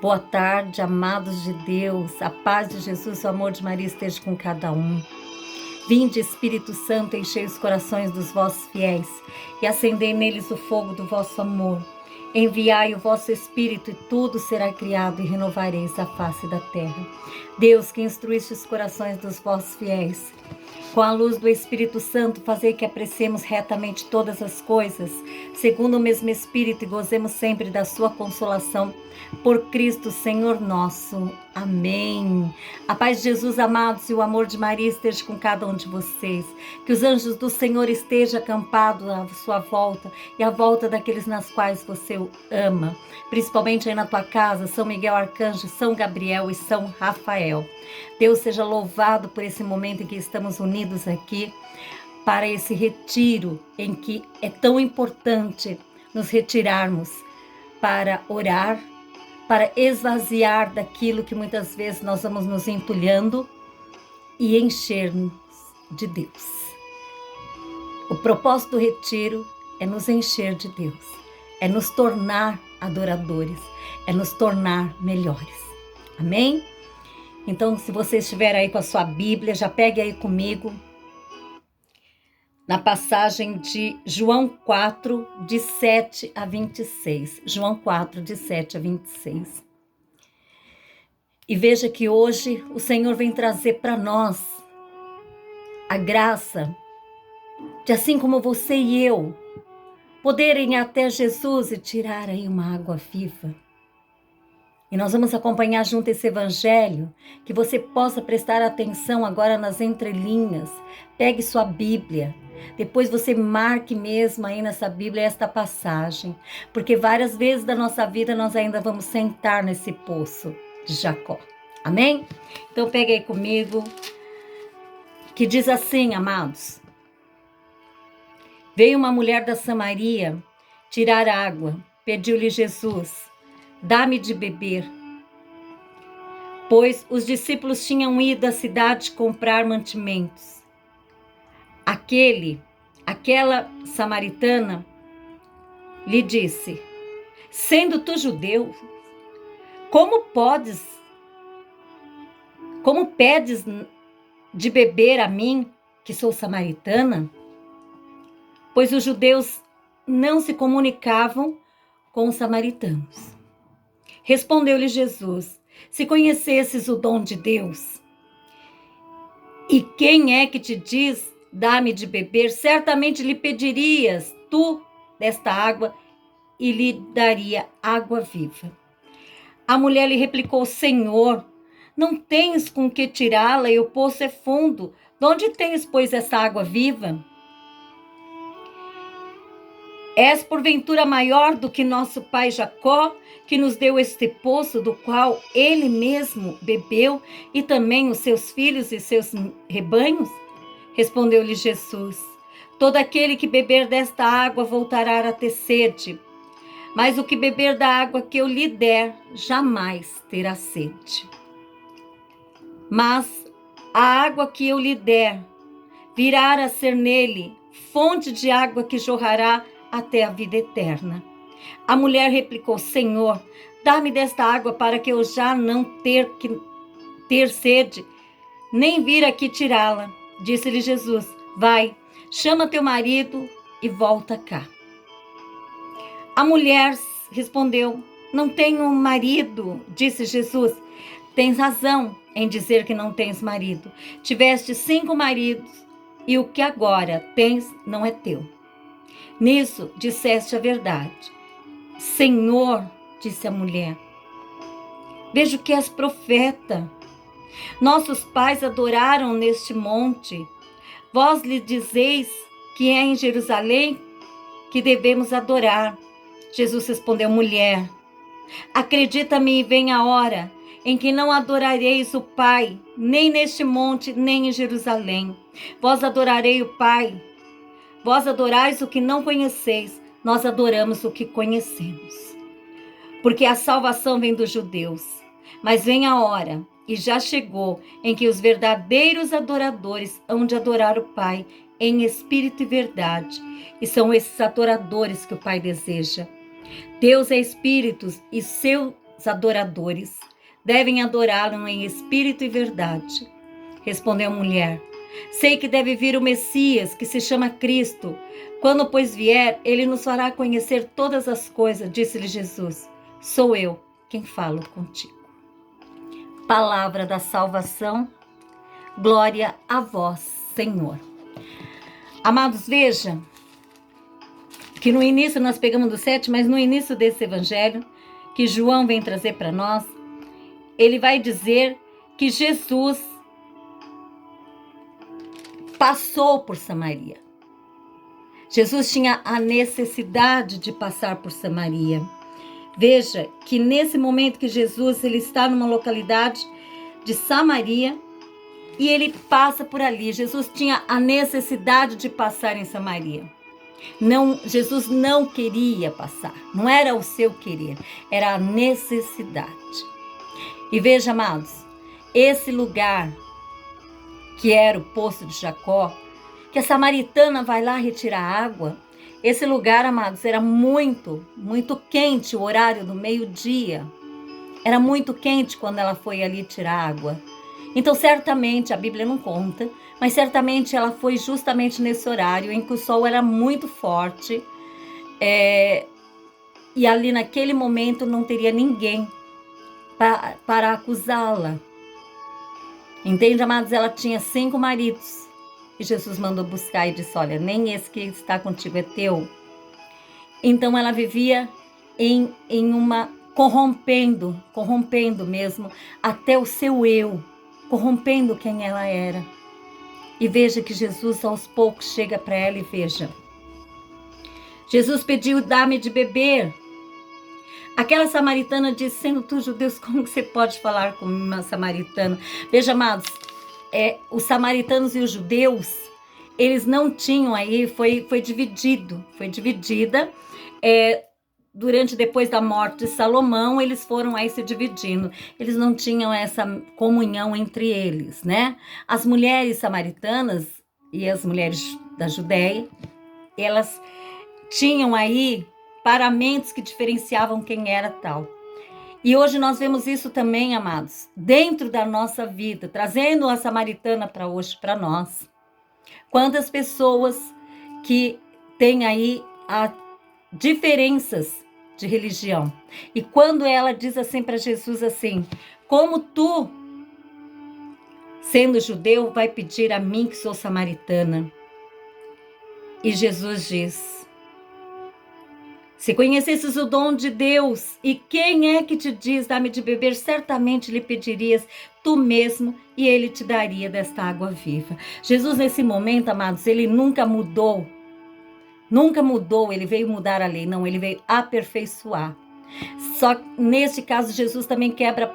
Boa tarde, amados de Deus. A paz de Jesus, o amor de Maria esteja com cada um. Vinde, Espírito Santo, enchei os corações dos vossos fiéis e acendei neles o fogo do vosso amor. Enviai o vosso Espírito e tudo será criado e renovareis a face da terra. Deus, que instruíste os corações dos vossos fiéis, com a luz do Espírito Santo, fazei que apreciemos retamente todas as coisas, segundo o mesmo Espírito, e gozemos sempre da sua consolação, por Cristo Senhor nosso. Amém. A paz de Jesus, amados, e o amor de Maria esteja com cada um de vocês. Que os anjos do Senhor estejam acampados à sua volta e à volta daqueles nas quais você ama, principalmente aí na tua casa, São Miguel Arcanjo, São Gabriel e São Rafael. Deus seja louvado por esse momento em que estamos unidos aqui para esse retiro em que é tão importante nos retirarmos para orar, para esvaziar daquilo que muitas vezes nós vamos nos entulhando e enchermos de Deus. O propósito do retiro é nos encher de Deus, é nos tornar adoradores, é nos tornar melhores. Amém? Então, se você estiver aí com a sua Bíblia, já pegue aí comigo na passagem de João 4, de 7 a 26. João 4, de 7 a 26. E veja que hoje o Senhor vem trazer para nós a graça de, assim como você e eu, poderem ir até Jesus e tirar aí uma água viva. E nós vamos acompanhar junto esse evangelho, que você possa prestar atenção agora nas entrelinhas. Pegue sua Bíblia, depois você marque mesmo aí nessa Bíblia esta passagem, porque várias vezes da nossa vida nós ainda vamos sentar nesse poço de Jacó. Amém? Então pegue aí comigo, que diz assim, amados: veio uma mulher da Samaria tirar água, pediu-lhe Jesus: dá-me de beber. Pois os discípulos tinham ido à cidade comprar mantimentos. Aquela samaritana lhe disse: sendo tu judeu, como pedes de beber a mim, que sou samaritana? Pois os judeus não se comunicavam com os samaritanos. Respondeu-lhe Jesus: se conhecesses o dom de Deus, e quem é que te diz, dá-me de beber, certamente lhe pedirias tu desta água, e lhe daria água viva. A mulher lhe replicou: Senhor, não tens com que tirá-la, e o poço é fundo. De onde tens, pois, essa água viva? És porventura maior do que nosso pai Jacó, que nos deu este poço, do qual ele mesmo bebeu, e também os seus filhos e seus rebanhos? Respondeu-lhe Jesus: todo aquele que beber desta água voltará a ter sede, mas o que beber da água que eu lhe der, jamais terá sede. Mas a água que eu lhe der virá a ser nele fonte de água que jorrará até a vida eterna. A mulher replicou: Senhor, dá-me desta água para que eu já não ter sede, nem vir aqui tirá-la. Disse-lhe Jesus: vai, chama teu marido e volta cá. A mulher respondeu: não tenho marido. Disse Jesus: tens razão em dizer que não tens marido. Tiveste 5 maridos, e o que agora tens não é teu. Nisso disseste a verdade. Senhor, disse a mulher, vejo que és profeta. Nossos pais adoraram neste monte. Vós lhe dizeis que é em Jerusalém que devemos adorar. Jesus respondeu: mulher, acredita-me, e vem a hora em que não adorareis o Pai, nem neste monte, nem em Jerusalém. Vós adorareis o Pai. Vós adorais o que não conheceis, nós adoramos o que conhecemos. Porque a salvação vem dos judeus. Mas vem a hora, e já chegou, em que os verdadeiros adoradores hão de adorar o Pai em espírito e verdade. E são esses adoradores que o Pai deseja. Deus é espírito, e adoradores devem adorá-lo em espírito e verdade. Respondeu a mulher: sei que deve vir o Messias, que se chama Cristo. Quando, pois, vier, ele nos fará conhecer todas as coisas. Disse-lhe Jesus: sou eu quem falo contigo. Palavra da salvação. Glória a vós, Senhor. Amados, veja que no início nós pegamos do 7, mas no início desse evangelho que João vem trazer para nós, ele vai dizer que Jesus passou por Samaria. Jesus tinha a necessidade de passar por Samaria. Veja que nesse momento que Jesus ele está numa localidade de Samaria e ele passa por ali. Jesus tinha a necessidade de passar em Samaria. Jesus não queria passar, não era o seu querer, era a necessidade. E veja, amados, esse lugar que era o poço de Jacó, que a samaritana vai lá retirar água, esse lugar, amados, era muito, muito quente, o horário do meio-dia. Era muito quente quando ela foi ali tirar água. Então, certamente, a Bíblia não conta, mas certamente ela foi justamente nesse horário em que o sol era muito forte. E ali naquele momento não teria ninguém para acusá-la. Entende, amados? Ela tinha 5 maridos. E Jesus mandou buscar e disse: olha, nem esse que está contigo é teu. Então ela vivia em uma corrompendo mesmo até o seu eu, corrompendo quem ela era. E veja que Jesus aos poucos chega para ela e veja. Jesus pediu: dá-me de beber. Aquela samaritana disse: sendo tu judeu, como que você pode falar com uma samaritana? Veja, amados, os samaritanos e os judeus, eles não tinham aí, foi dividida, depois da morte de Salomão, eles foram aí se dividindo, eles não tinham essa comunhão entre eles, né? As mulheres samaritanas e as mulheres da Judéia, elas tinham aí paramentos que diferenciavam quem era tal. E hoje nós vemos isso também, amados, dentro da nossa vida, trazendo a samaritana para hoje, para nós. Quantas pessoas que têm aí diferenças de religião. E quando ela diz assim para Jesus assim: como tu, sendo judeu, vai pedir a mim que sou samaritana? E Jesus diz: se conhecesses o dom de Deus, e quem é que te diz, dá-me de beber, certamente lhe pedirias tu mesmo, e ele te daria desta água viva. Jesus, nesse momento, amados, ele nunca mudou, ele veio mudar a lei, não, ele veio aperfeiçoar. Só que, neste caso, Jesus também quebra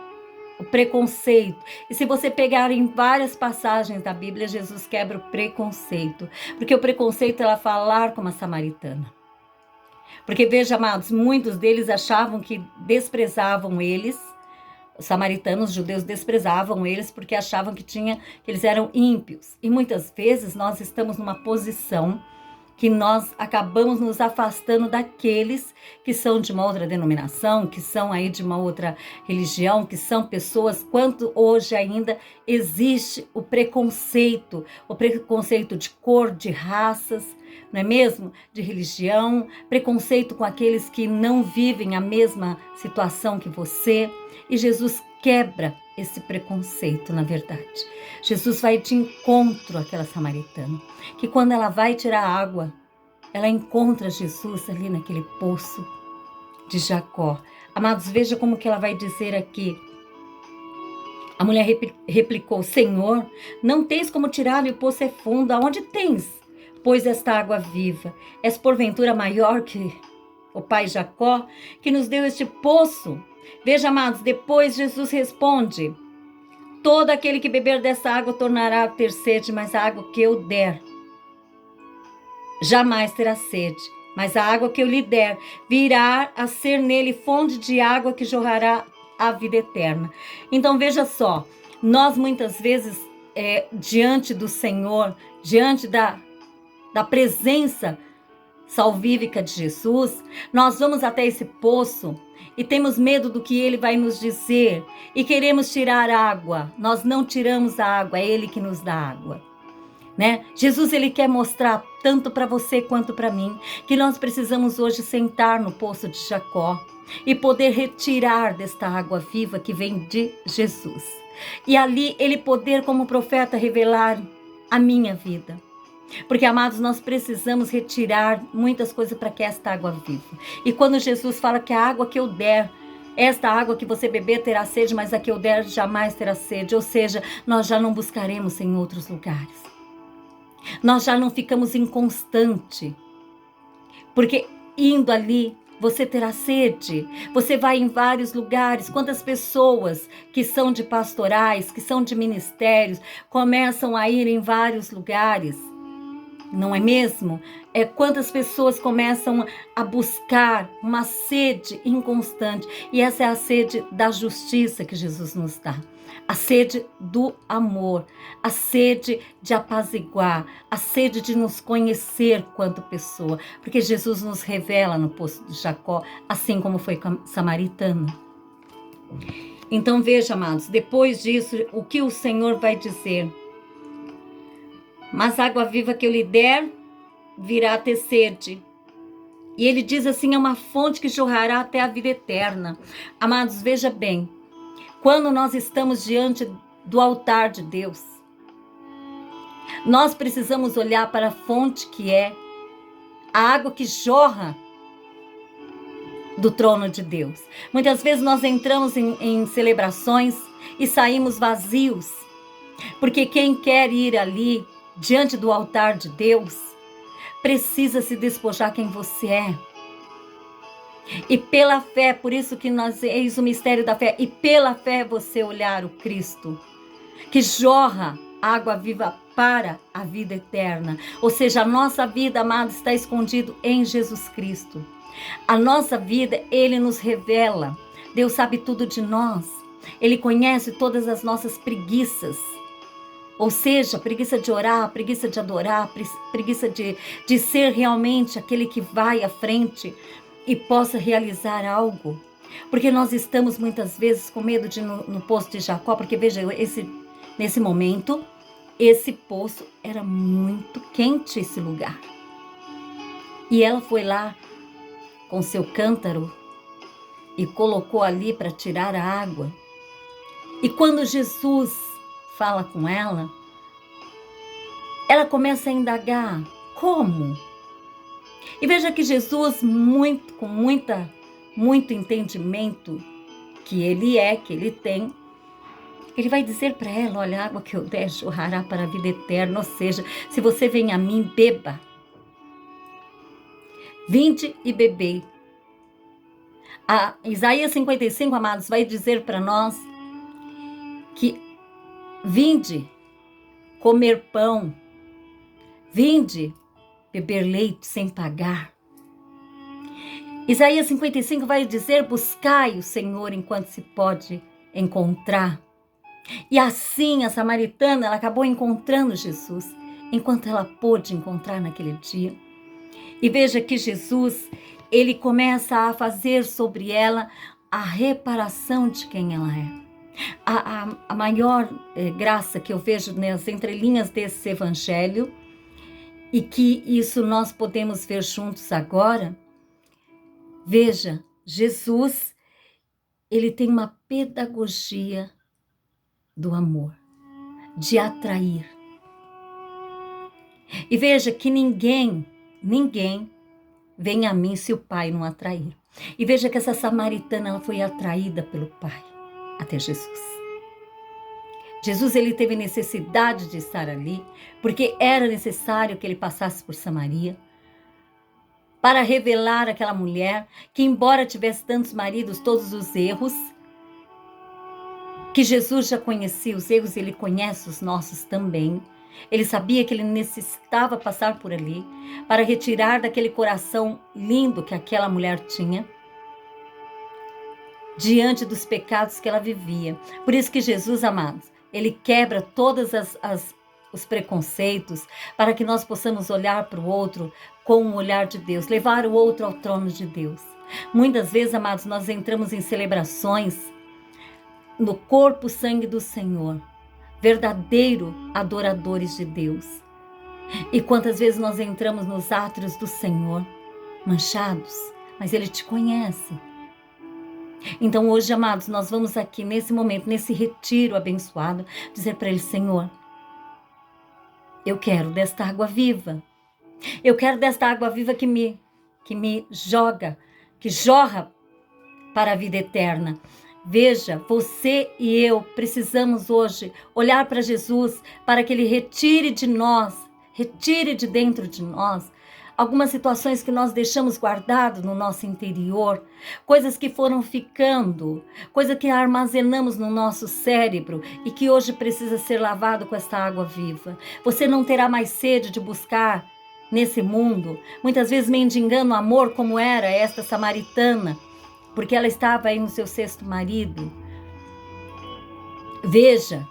o preconceito. E se você pegar em várias passagens da Bíblia, Jesus quebra o preconceito, porque o preconceito era falar como a samaritana. Porque veja, amados, muitos deles achavam que desprezavam eles, os samaritanos, os judeus desprezavam eles porque achavam que eles eram ímpios. E muitas vezes nós estamos numa posição que nós acabamos nos afastando daqueles que são de uma outra denominação, que são aí de uma outra religião, que são pessoas, quanto hoje ainda existe o preconceito de cor, de raças, não é mesmo? De religião, preconceito com aqueles que não vivem a mesma situação que você. E Jesus quebra esse preconceito, na verdade. Jesus vai de encontro àquela samaritana, que quando ela vai tirar água, ela encontra Jesus ali naquele poço de Jacó. Amados, veja como que ela vai dizer aqui. A mulher replicou: Senhor, não tens como tirar-lhe, o poço é fundo, aonde tens, pois, esta água viva? És porventura maior que o pai Jacó, que nos deu este poço? Veja, amados, depois Jesus responde: todo aquele que beber dessa água tornará a ter sede, mas a água que eu der jamais terá sede. Mas a água que eu lhe der virá a ser nele fonte de água que jorrará a vida eterna. Então veja só, nós muitas vezes diante do Senhor, diante da presença salvífica de Jesus, nós vamos até esse poço e temos medo do que ele vai nos dizer e queremos tirar água. Nós não tiramos a água, é ele que nos dá água, né? Jesus, ele quer mostrar tanto para você quanto para mim que nós precisamos hoje sentar no poço de Jacó e poder retirar desta água viva que vem de Jesus. E ali ele poder, como profeta, revelar a minha vida. Porque, amados, nós precisamos retirar muitas coisas para que esta água viva. E quando Jesus fala que a água que eu der, esta água que você beber terá sede, mas a que eu der jamais terá sede. Ou seja, nós já não buscaremos em outros lugares. Nós já não ficamos inconstante. Porque indo ali, você terá sede. Você vai em vários lugares. Quantas pessoas que são de pastorais, que são de ministérios, começam a ir em vários lugares. Não é mesmo? Quantas pessoas começam a buscar uma sede inconstante. E essa é a sede da justiça que Jesus nos dá. A sede do amor. A sede de apaziguar. A sede de nos conhecer quanto pessoa. Porque Jesus nos revela no poço de Jacó, assim como foi com a samaritana. Então veja, amados, depois disso, o que o Senhor vai dizer? Mas a água viva que eu lhe der, virá a ter sede. E ele diz assim, é uma fonte que jorrará até a vida eterna. Amados, veja bem, quando nós estamos diante do altar de Deus, nós precisamos olhar para a fonte que é a água que jorra do trono de Deus. Muitas vezes nós entramos em celebrações e saímos vazios, porque quem quer ir ali, diante do altar de Deus, precisa se despojar quem você é. E pela fé, por isso que eis o mistério da fé, e pela fé você olhar o Cristo, que jorra água viva para a vida eterna. Ou seja, a nossa vida, amada, está escondido em Jesus Cristo. A nossa vida, ele nos revela. Deus sabe tudo de nós. Ele conhece todas as nossas preguiças. Ou seja, preguiça de orar, preguiça de adorar, preguiça de ser realmente aquele que vai à frente e possa realizar algo. Porque nós estamos muitas vezes com medo de ir no poço de Jacó, porque veja, nesse momento, esse poço era muito quente, esse lugar. E ela foi lá com seu cântaro e colocou ali para tirar a água. E quando Jesus fala com ela, ela começa a indagar, como? E veja que Jesus, com muito entendimento que ele tem, ele vai dizer para ela, olha, a água que eu der jorrará para a vida eterna, ou seja, se você vem a mim, beba. Vinde e bebei. A Isaías 55, amados, vai dizer para nós que vinde comer pão, vinde beber leite sem pagar. Isaías 55 vai dizer, buscai o Senhor enquanto se pode encontrar. E assim a samaritana, ela acabou encontrando Jesus, enquanto ela pôde encontrar naquele dia. E veja que Jesus, ele começa a fazer sobre ela a reparação de quem ela é. A maior graça que eu vejo nas entrelinhas desse evangelho, e que isso nós podemos ver juntos agora, veja, Jesus, ele tem uma pedagogia do amor, de atrair. E veja que ninguém vem a mim se o Pai não atrair. E veja que essa samaritana, ela foi atraída pelo Pai até Jesus. Jesus, ele teve necessidade de estar ali, porque era necessário que ele passasse por Samaria, para revelar àquela mulher que, embora tivesse tantos maridos, todos os erros, que Jesus já conhecia os erros, ele conhece os nossos também. Ele sabia que ele necessitava passar por ali, para retirar daquele coração lindo que aquela mulher tinha, diante dos pecados que ela vivia. Por isso que Jesus, amados, ele quebra todas os preconceitos, para que nós possamos olhar para o outro com o olhar de Deus, levar o outro ao trono de Deus. Muitas vezes, amados, nós entramos em celebrações no corpo, sangue do Senhor, verdadeiro adoradores de Deus. E quantas vezes nós entramos nos átrios do Senhor, manchados, mas Ele te conhece. Então hoje, amados, nós vamos aqui nesse momento, nesse retiro abençoado, dizer para Ele: Senhor, eu quero desta água viva. Eu quero desta água viva que me joga, que jorra para a vida eterna. Veja, você e eu precisamos hoje olhar para Jesus, para que Ele retire de nós, retire de dentro de nós algumas situações que nós deixamos guardadas no nosso interior, coisas que foram ficando, coisas que armazenamos no nosso cérebro e que hoje precisa ser lavado com esta água viva. Você não terá mais sede de buscar nesse mundo, muitas vezes mendigando amor, como era esta samaritana, porque ela estava aí no seu 6º marido. Veja,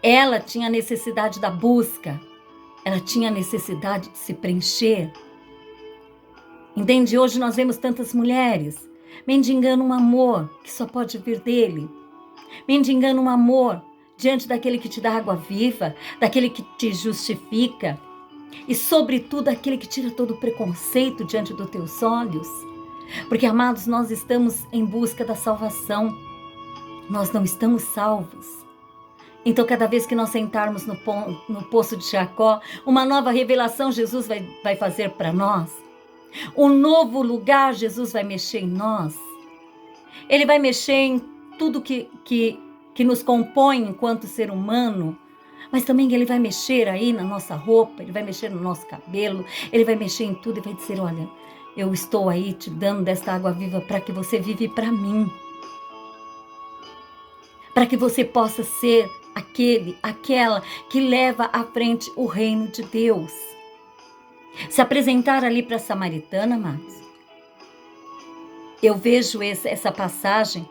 ela tinha necessidade da busca, ela tinha necessidade de se preencher. Entende? Hoje nós vemos tantas mulheres mendigando um amor que só pode vir dele, mendigando um amor diante daquele que te dá água viva, daquele que te justifica e, sobretudo, daquele que tira todo o preconceito diante dos teus olhos. Porque, amados, nós estamos em busca da salvação, nós não estamos salvos. Então, cada vez que nós sentarmos no poço de Jacó, uma nova revelação Jesus vai fazer para nós. Um novo lugar Jesus vai mexer em nós. Ele vai mexer em tudo que nos compõe enquanto ser humano, mas também Ele vai mexer aí na nossa roupa, Ele vai mexer no nosso cabelo, Ele vai mexer em tudo e vai dizer: olha, eu estou aí te dando desta água viva para que você vive para mim. Para que você possa ser aquela que leva à frente o reino de Deus. Se apresentar ali para a samaritana, amados, eu vejo essa passagem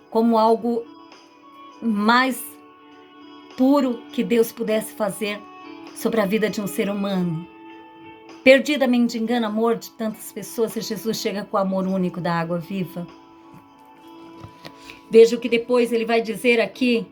como algo mais puro que Deus pudesse fazer sobre a vida de um ser humano. Perdida, mendigando amor de tantas pessoas, e Jesus chega com o amor único da água viva. Veja o que depois ele vai dizer aqui: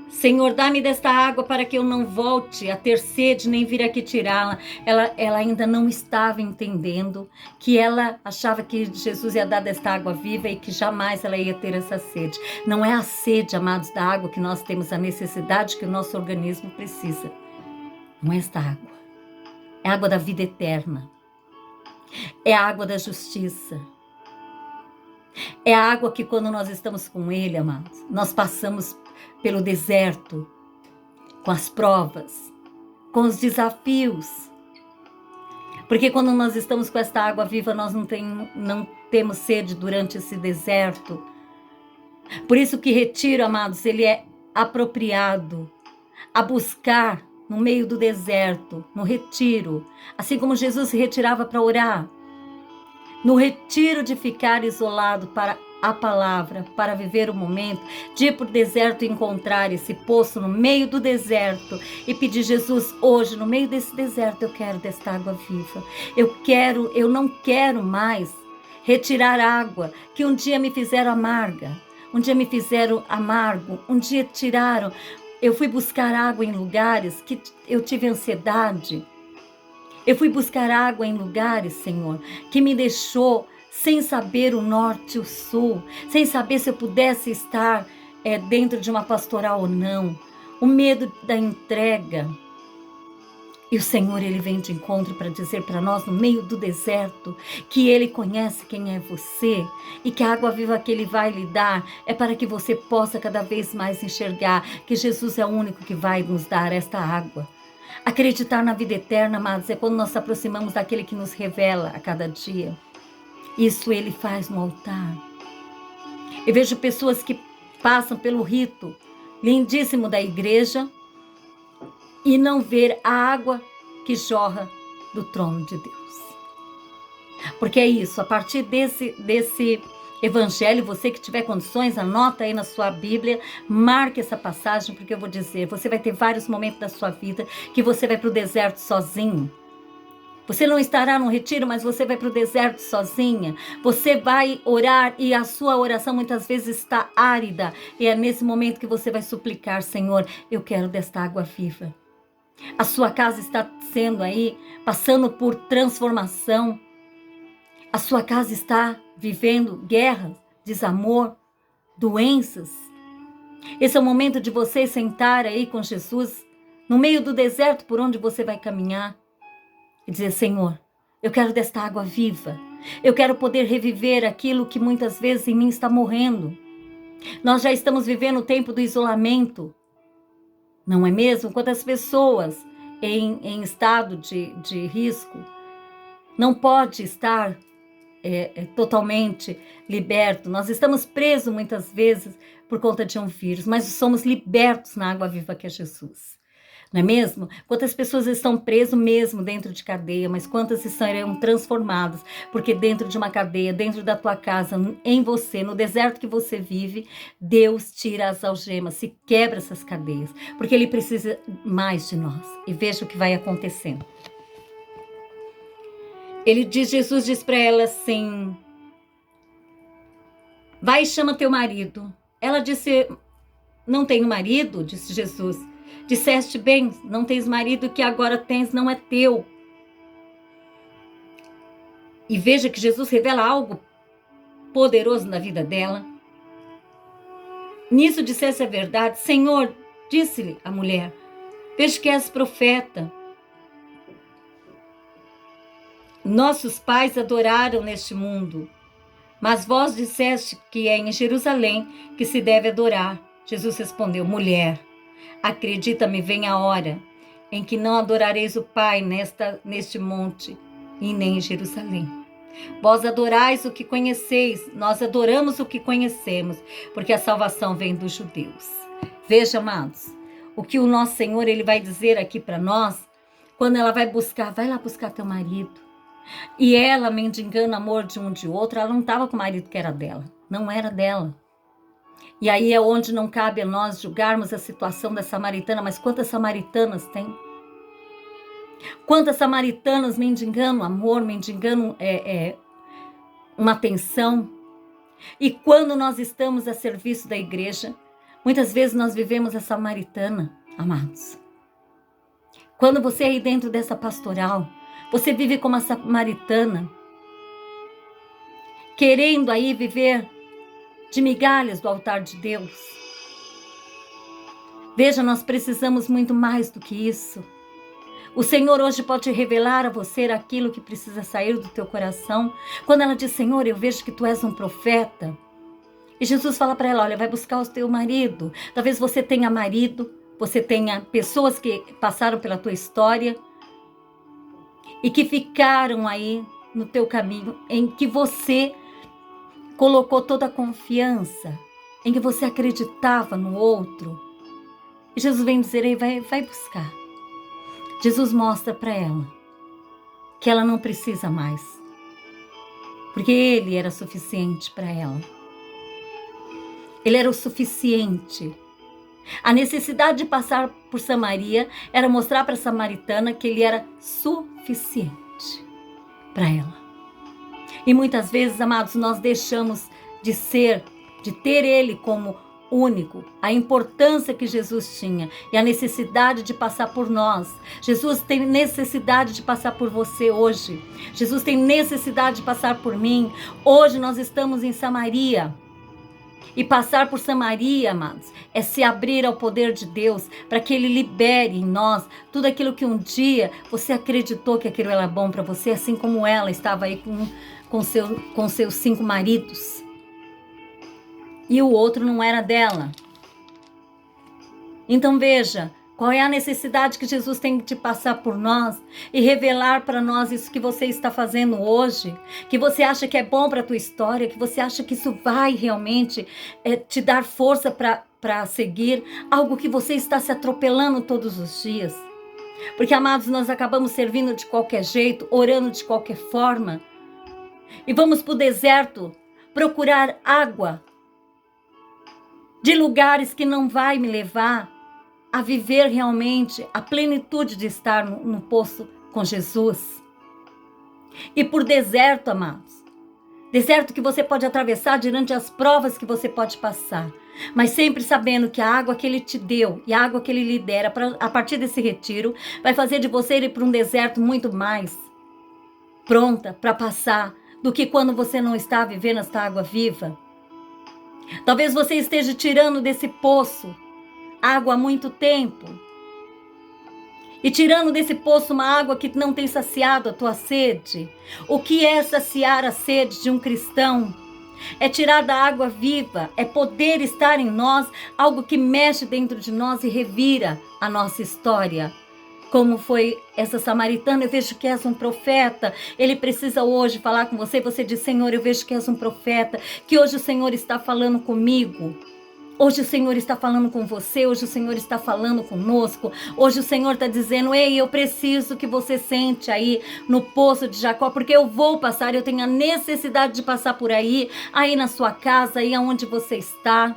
Senhor, dá-me desta água para que eu não volte a ter sede, nem vir aqui tirá-la. Ela ainda não estava entendendo que ela achava que Jesus ia dar desta água viva e que jamais ela ia ter essa sede. Não é a sede, amados, da água que nós temos a necessidade que o nosso organismo precisa. Não é esta água. É a água da vida eterna. É a água da justiça. É a água que, quando nós estamos com Ele, amados, nós passamos pelo deserto, com as provas, com os desafios. Porque quando nós estamos com esta água viva, nós não temos sede durante esse deserto. Por isso que retiro, amados, ele é apropriado a buscar no meio do deserto, no retiro, assim como Jesus se retirava para orar. No retiro de ficar isolado para a palavra, para viver o momento, de ir para o deserto e encontrar esse poço no meio do deserto e pedir: Jesus, hoje, no meio desse deserto, eu quero desta água viva. Eu não quero mais retirar água que um dia me fizeram amarga, um dia me fizeram amargo, um dia tiraram. Eu fui buscar água em lugares que eu tive ansiedade. Eu fui buscar água em lugares, Senhor, que me deixou sem saber o norte e o sul, sem saber se eu pudesse estar dentro de uma pastoral ou não. O medo da entrega. E o Senhor, Ele vem de encontro para dizer para nós, no meio do deserto, que Ele conhece quem é você e que a água viva que Ele vai lhe dar é para que você possa cada vez mais enxergar que Jesus é o único que vai nos dar esta água. Acreditar na vida eterna, amados, é quando nós nos aproximamos daquele que nos revela a cada dia. Isso Ele faz no altar. Eu vejo pessoas que passam pelo rito lindíssimo da igreja e não ver a água que jorra do trono de Deus. Porque é isso, a partir desse Evangelho, você que tiver condições, anota aí na sua Bíblia, marque essa passagem, porque eu vou dizer, você vai ter vários momentos da sua vida que você vai para o deserto sozinho. Você não estará no retiro, mas você vai para o deserto sozinha. Você vai orar e a sua oração muitas vezes está árida. E é nesse momento que você vai suplicar, Senhor, eu quero desta água viva. A sua casa está sendo aí, passando por transformação. A sua casa está vivendo guerra, desamor, doenças. Esse é o momento de você sentar aí com Jesus, no meio do deserto por onde você vai caminhar. E dizer, Senhor, eu quero desta água viva. Eu quero poder reviver aquilo que muitas vezes em mim está morrendo. Nós já estamos vivendo o tempo do isolamento. Não é mesmo? Quantas pessoas em estado de risco não pode estar totalmente liberto. Nós estamos presos muitas vezes por conta de um vírus, mas somos libertos na água viva que é Jesus. Não é mesmo? Quantas pessoas estão presas mesmo dentro de cadeia, mas quantas serão transformadas? Porque dentro de uma cadeia, dentro da tua casa, em você, no deserto que você vive, Deus tira as algemas, se quebra essas cadeias, porque Ele precisa mais de nós. E veja o que vai acontecendo. Jesus diz para ela assim, vai e chama teu marido. Ela disse, não tenho marido, disse Jesus. Disseste bem, não tens marido, que agora tens não é teu. E veja que Jesus revela algo poderoso na vida dela. Nisso dissesse a verdade, Senhor, disse-lhe a mulher, vejo que és profeta. Nossos pais adoraram neste mundo, mas vós disseste que é em Jerusalém que se deve adorar. Jesus respondeu, mulher, acredita-me, vem a hora em que não adorareis o Pai neste monte e nem em Jerusalém. Vós adorais o que conheceis, nós adoramos o que conhecemos, porque a salvação vem dos judeus. Veja, amados, o que o nosso Senhor ele vai dizer aqui para nós, quando ela vai lá buscar teu marido. E ela, mendigando amor de um de outro, ela não estava com o marido que era dela, não era dela. E aí é onde não cabe a nós julgarmos a situação da samaritana, mas quantas samaritanas tem? Quantas samaritanas mendigando amor, mendigando uma atenção? E quando nós estamos a serviço da igreja, muitas vezes nós vivemos a samaritana, amados. Quando você é aí dentro dessa pastoral, você vive como a samaritana, querendo aí viver de migalhas do altar de Deus. Veja, nós precisamos muito mais do que isso. O Senhor hoje pode revelar a você aquilo que precisa sair do teu coração. Quando ela diz, Senhor, eu vejo que tu és um profeta. E Jesus fala para ela, olha, vai buscar o teu marido. Talvez você tenha marido, você tenha pessoas que passaram pela tua história e que ficaram aí no teu caminho, em que você colocou toda a confiança, em que você acreditava no outro. E Jesus vem dizer, aí vai buscar. Jesus mostra para ela que ela não precisa mais, porque Ele era suficiente para ela. Ele era o suficiente. A necessidade de passar por Samaria era mostrar para a samaritana que Ele era suficiente para ela. E muitas vezes, amados, nós deixamos de ter Ele como único, a importância que Jesus tinha e a necessidade de passar por nós. Jesus tem necessidade de passar por você hoje. Jesus tem necessidade de passar por mim. Hoje nós estamos em Samaria. E passar por Samaria, amados, é se abrir ao poder de Deus para que Ele libere em nós tudo aquilo que um dia você acreditou que aquilo era bom para você, assim como ela estava aí com seus 5 maridos. E o outro não era dela. Então veja, qual é a necessidade que Jesus tem de passar por nós e revelar para nós isso que você está fazendo hoje, que você acha que é bom para a tua história, que você acha que isso vai realmente te dar força para seguir, algo que você está se atropelando todos os dias. Porque, amados, nós acabamos servindo de qualquer jeito, orando de qualquer forma, e vamos para o deserto procurar água de lugares que não vai me levar a viver realmente a plenitude de estar no poço com Jesus. E por deserto, amados, deserto que você pode atravessar durante as provas que você pode passar, mas sempre sabendo que a água que Ele te deu e a água que Ele lhe dera a partir desse retiro vai fazer de você ir para um deserto muito mais pronta para passar do que quando você não está vivendo esta água viva. Talvez você esteja tirando desse poço água há muito tempo e tirando desse poço uma água que não tem saciado a tua sede. O que é saciar a sede de um cristão? É tirar da água viva, é poder estar em nós algo que mexe dentro de nós e revira a nossa história. Como foi essa samaritana, eu vejo que és um profeta, ele precisa hoje falar com você, você diz, Senhor, eu vejo que és um profeta, que hoje o Senhor está falando comigo. Hoje o Senhor está falando com você, hoje o Senhor está falando conosco, hoje o Senhor está dizendo, ei, eu preciso que você sente aí no poço de Jacó, porque eu vou passar, eu tenho a necessidade de passar por aí na sua casa, aí aonde você está.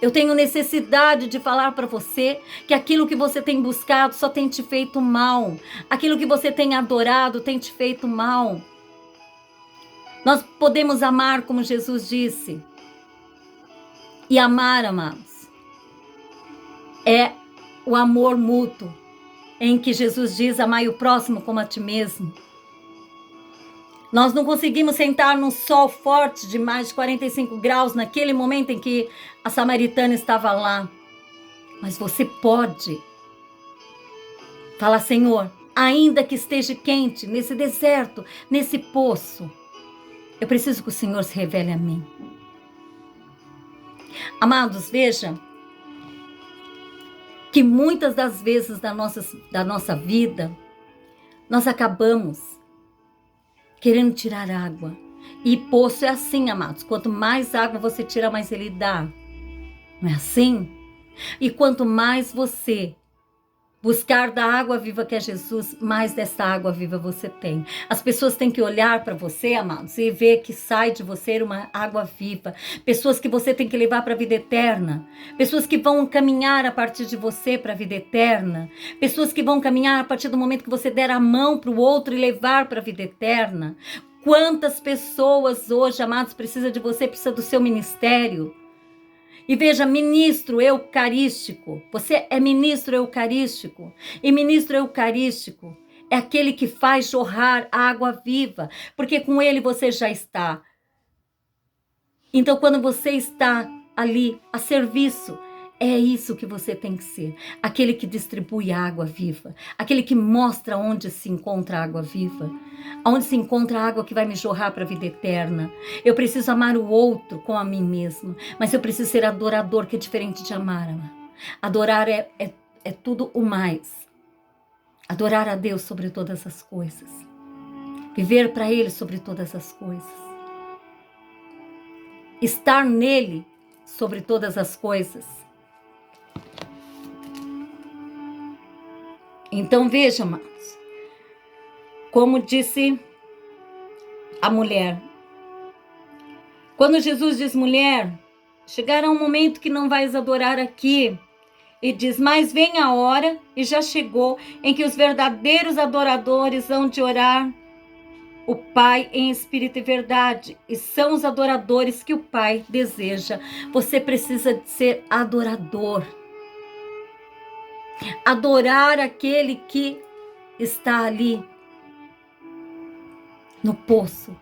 Eu tenho necessidade de falar para você que aquilo que você tem buscado só tem te feito mal, aquilo que você tem adorado tem te feito mal. Nós podemos amar como Jesus disse. E amar, amados, é o amor mútuo, em que Jesus diz, amai o próximo como a ti mesmo. Nós não conseguimos sentar num sol forte de mais de 45 graus naquele momento em que a samaritana estava lá. Mas você pode falar, Senhor, ainda que esteja quente, nesse deserto, nesse poço, eu preciso que o Senhor se revele a mim. Amados, veja que muitas das vezes da nossa vida, nós acabamos querendo tirar água. E poço é assim, amados. Quanto mais água você tira, mais ele dá. Não é assim? E quanto mais você buscar da água viva que é Jesus, mais dessa água viva você tem. As pessoas têm que olhar para você, amados, e ver que sai de você uma água viva. Pessoas que você tem que levar para a vida eterna. Pessoas que vão caminhar a partir de você para a vida eterna. Pessoas que vão caminhar a partir do momento que você der a mão para o outro e levar para a vida eterna. Quantas pessoas hoje, amados, precisam de você, precisa do seu ministério. E veja, ministro eucarístico, você é ministro eucarístico, e ministro eucarístico é aquele que faz jorrar a água viva, porque com ele você já está. Então, quando você está ali a serviço, é isso que você tem que ser, aquele que distribui a água viva, aquele que mostra onde se encontra a água viva, onde se encontra a água que vai me jorrar para a vida eterna. Eu preciso amar o outro com a mim mesmo, mas eu preciso ser adorador, que é diferente de amar. Adorar é tudo o mais. Adorar a Deus sobre todas as coisas. Viver para Ele sobre todas as coisas. Estar nele sobre todas as coisas. Então veja, amados, como disse a mulher, quando Jesus diz, mulher, chegará um momento que não vais adorar aqui, e diz, mas vem a hora, e já chegou, em que os verdadeiros adoradores hão de orar o Pai em espírito e verdade, e são os adoradores que o Pai deseja. Você precisa de ser adorador. Adorar aquele que está ali no poço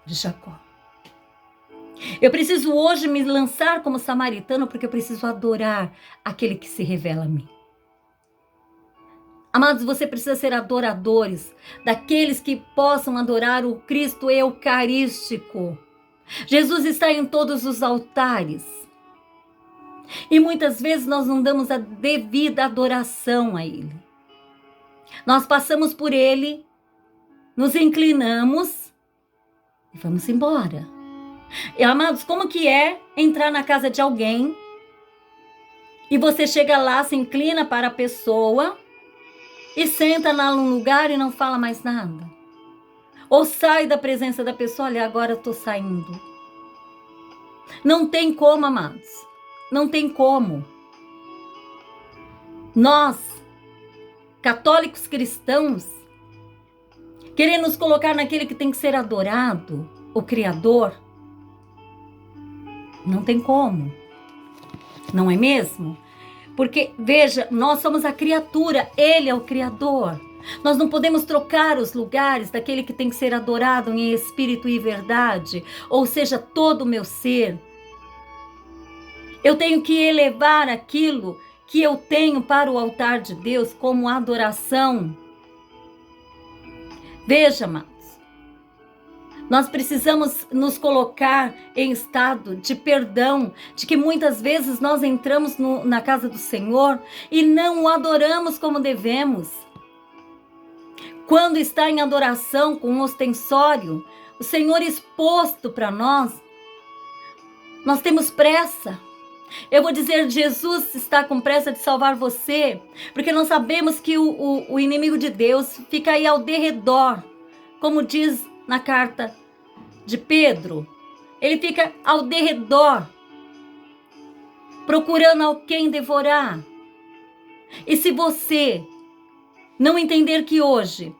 de Jacó. Eu preciso hoje me lançar como samaritano, porque eu preciso adorar aquele que se revela a mim. Amados, você precisa ser adoradores, daqueles que possam adorar o Cristo eucarístico. Jesus está em todos os altares. E muitas vezes nós não damos a devida adoração a Ele. Nós passamos por Ele, nos inclinamos e vamos embora. E, amados, como que é entrar na casa de alguém e você chega lá, se inclina para a pessoa e senta lá num lugar e não fala mais nada? Ou sai da presença da pessoa, olha, agora eu estou saindo. Não tem como, amados. Não tem como. Nós, católicos cristãos, querendo nos colocar naquele que tem que ser adorado, o Criador, não tem como. Não é mesmo? Porque, veja, nós somos a criatura, Ele é o Criador. Nós não podemos trocar os lugares daquele que tem que ser adorado em espírito e verdade, ou seja, todo o meu ser. Eu tenho que elevar aquilo que eu tenho para o altar de Deus como adoração. Veja, amados, nós precisamos nos colocar em estado de perdão, de que muitas vezes nós entramos na casa do Senhor e não o adoramos como devemos. Quando está em adoração com um ostensório, o Senhor exposto para nós temos pressa. Eu vou dizer, Jesus está com pressa de salvar você, porque nós sabemos que o inimigo de Deus fica aí ao derredor, como diz na carta de Pedro, ele fica ao derredor, procurando alguém devorar. E se você não entender que hoje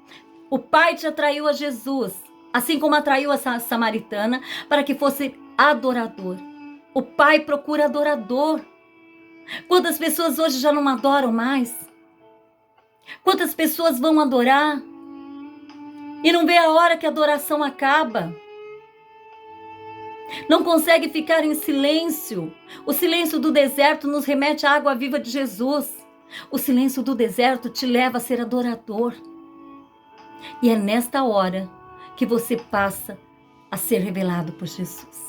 o Pai te atraiu a Jesus, assim como atraiu a samaritana, para que fosse adorador. O Pai procura adorador. Quantas pessoas hoje já não adoram mais? Quantas pessoas vão adorar e não vê a hora que a adoração acaba? Não consegue ficar em silêncio. O silêncio do deserto nos remete à água viva de Jesus. O silêncio do deserto te leva a ser adorador. E é nesta hora que você passa a ser revelado por Jesus.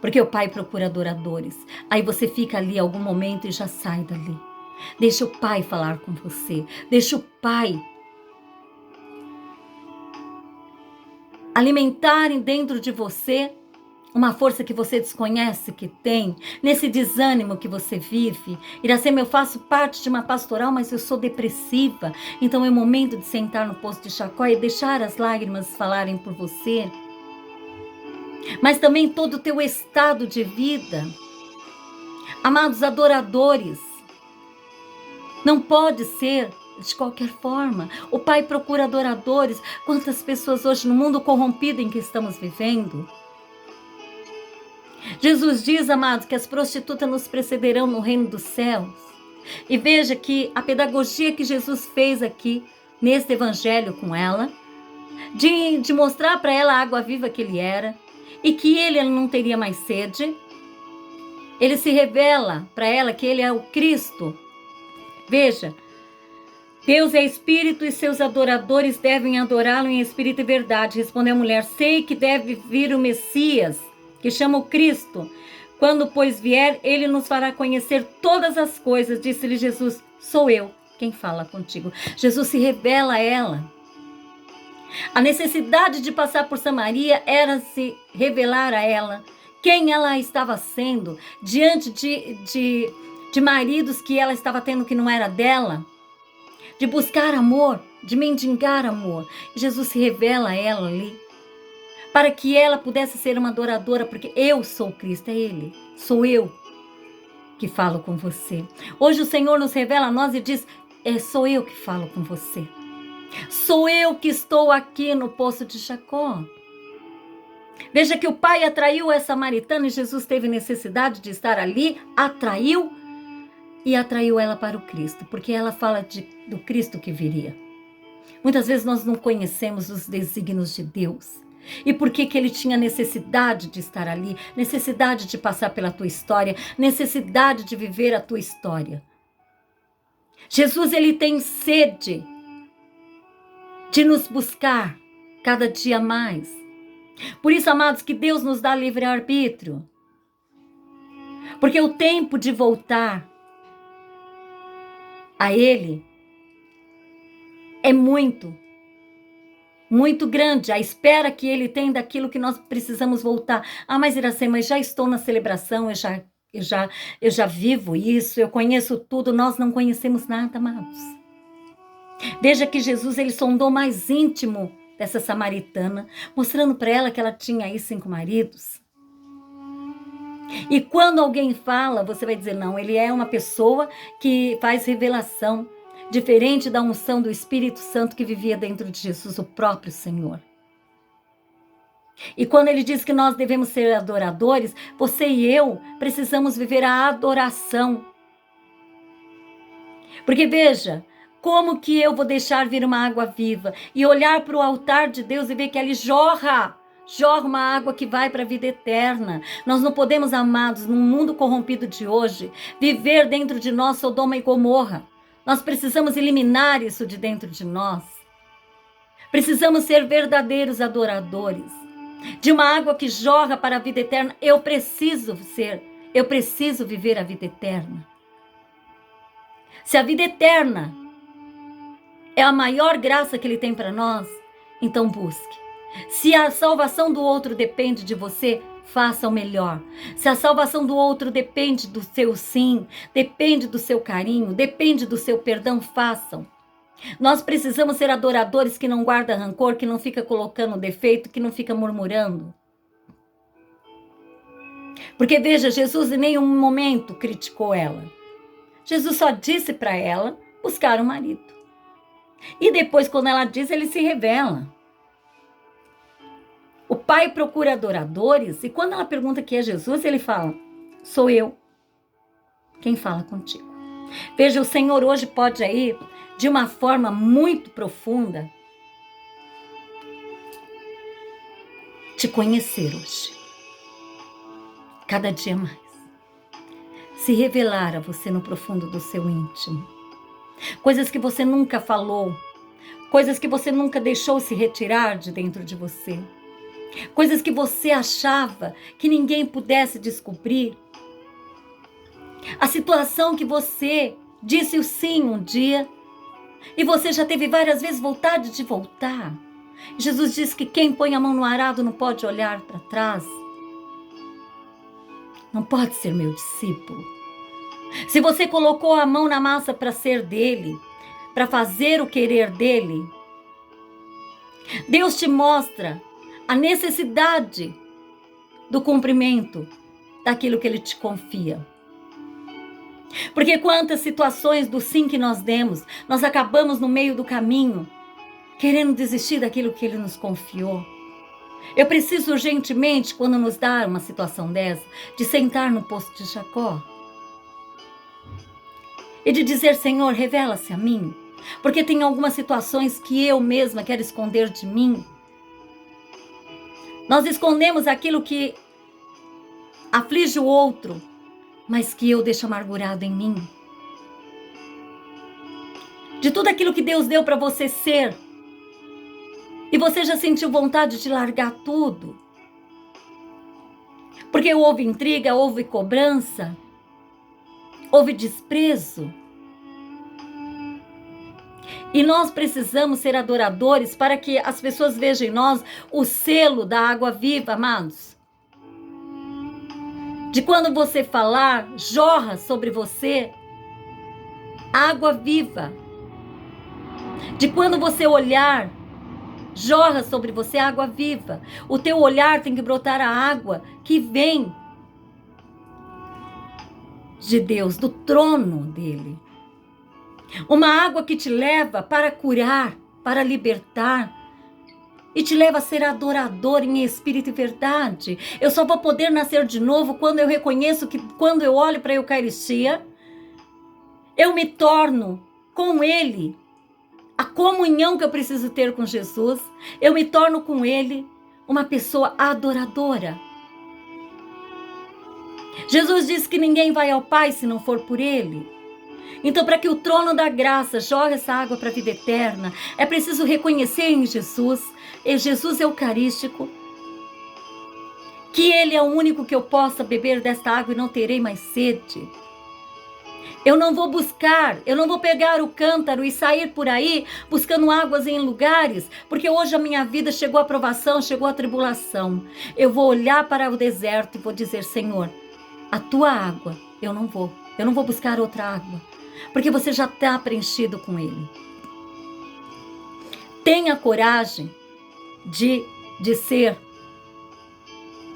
Porque o Pai procura adoradores. Aí você fica ali algum momento e já sai dali. Deixa o Pai falar com você. Deixa o Pai alimentar dentro de você uma força que você desconhece que tem, nesse desânimo que você vive. Iracema, eu faço parte de uma pastoral, mas eu sou depressiva. Então é o momento de sentar no poço de Jacó e deixar as lágrimas falarem por você. Mas também todo o teu estado de vida. Amados adoradores, não pode ser de qualquer forma. O Pai procura adoradores. Quantas pessoas hoje no mundo corrompido em que estamos vivendo? Jesus diz, amados, que as prostitutas nos precederão no reino dos céus. E veja que a pedagogia que Jesus fez aqui, neste evangelho com ela, de mostrar para ela a água viva que ele era, e que ele não teria mais sede, ele se revela para ela que ele é o Cristo. Veja, Deus é espírito e seus adoradores devem adorá-lo em espírito e verdade. Respondeu a mulher, sei que deve vir o Messias, que chama o Cristo. Quando, pois, vier, ele nos fará conhecer todas as coisas. Disse-lhe Jesus, sou eu quem fala contigo. Jesus se revela a ela. A necessidade de passar por Samaria era se revelar a ela quem ela estava sendo diante de maridos que ela estava tendo que não era dela, de buscar amor, de mendigar amor. Jesus se revela a ela ali, para que ela pudesse ser uma adoradora, porque eu sou Cristo, é Ele, sou eu que falo com você. Hoje o Senhor nos revela a nós e diz, sou eu que falo com você. Sou eu que estou aqui no poço de Jacó. Veja que o Pai atraiu essa samaritana e Jesus teve necessidade de estar ali, atraiu ela para o Cristo, porque ela fala do Cristo que viria. Muitas vezes nós não conhecemos os desígnios de Deus. E por que ele tinha necessidade de estar ali, necessidade de passar pela tua história, necessidade de viver a tua história. Jesus, ele tem sede de nos buscar cada dia mais. Por isso, amados, que Deus nos dá livre-arbítrio. Porque o tempo de voltar a Ele é muito grande. A espera que Ele tem daquilo que nós precisamos voltar. Ah, mas Iracema, já estou na celebração, eu já vivo isso, eu conheço tudo. Nós não conhecemos nada, amados. Veja que Jesus, ele sondou mais íntimo essa samaritana, mostrando para ela que ela tinha aí 5 maridos. E quando alguém fala, você vai dizer, não, ele é uma pessoa que faz revelação, diferente da unção do Espírito Santo que vivia dentro de Jesus, o próprio Senhor. E quando ele diz que nós devemos ser adoradores, você e eu precisamos viver a adoração. Porque veja, como que eu vou deixar vir uma água viva e olhar para o altar de Deus e ver que ali jorra uma água que vai para a vida eterna. Nós não podemos, amados, num mundo corrompido de hoje, viver dentro de nós Sodoma e Gomorra. Nós precisamos eliminar isso de dentro de nós. Precisamos ser verdadeiros adoradores. De uma água que jorra para a vida eterna, eu preciso viver a vida eterna. Se a vida eterna é a maior graça que Ele tem para nós, então busque. Se a salvação do outro depende de você, faça o melhor. Se a salvação do outro depende do seu sim, depende do seu carinho, depende do seu perdão, façam. Nós precisamos ser adoradores que não guardam rancor, que não fica colocando defeito, que não fica murmurando. Porque veja, Jesus em nenhum momento criticou ela. Jesus só disse para ela buscar um marido. E depois, quando ela diz, ele se revela. O Pai procura adoradores e quando ela pergunta quem é Jesus, ele fala, sou eu quem fala contigo. Veja, o Senhor hoje pode aí, de uma forma muito profunda, te conhecer hoje. Cada dia mais. Se revelar a você no profundo do seu íntimo. Coisas que você nunca falou. Coisas que você nunca deixou se retirar de dentro de você. Coisas que você achava que ninguém pudesse descobrir. A situação que você disse o sim um dia e você já teve várias vezes vontade de voltar. Jesus diz que quem põe a mão no arado não pode olhar para trás. Não pode ser meu discípulo. Se você colocou a mão na massa para ser dele, para fazer o querer dele, Deus te mostra a necessidade do cumprimento daquilo que Ele te confia. Porque quantas situações do sim que nós demos, nós acabamos no meio do caminho, querendo desistir daquilo que Ele nos confiou. Eu preciso urgentemente, quando nos dá uma situação dessa, de sentar no poço de Jacó e de dizer, Senhor, revela-se a mim, porque tem algumas situações que eu mesma quero esconder de mim. Nós escondemos aquilo que aflige o outro, mas que eu deixo amargurado em mim. De tudo aquilo que Deus deu para você ser, e você já sentiu vontade de largar tudo, porque houve intriga, houve cobrança, houve desprezo. E nós precisamos ser adoradores para que as pessoas vejam em nós o selo da água viva, amados. De quando você falar, jorra sobre você água viva. De quando você olhar, jorra sobre você água viva. O teu olhar tem que brotar a água que vem de Deus, do trono dele. Uma água que te leva para curar, para libertar. E te leva a ser adorador em espírito e verdade. Eu só vou poder nascer de novo quando eu reconheço que quando eu olho para a Eucaristia, eu me torno com Ele. A comunhão que eu preciso ter com Jesus, eu me torno com Ele uma pessoa adoradora. Jesus disse que ninguém vai ao Pai se não for por Ele. Então, para que o trono da graça jorre essa água para a vida eterna, é preciso reconhecer em Jesus eucarístico, que Ele é o único que eu possa beber desta água e não terei mais sede. Eu não vou pegar o cântaro e sair por aí buscando águas em lugares, porque hoje a minha vida chegou a provação, chegou a tribulação. Eu vou olhar para o deserto e vou dizer, Senhor, a tua água, eu não vou buscar outra água, porque você já está preenchido com Ele. Tenha coragem de ser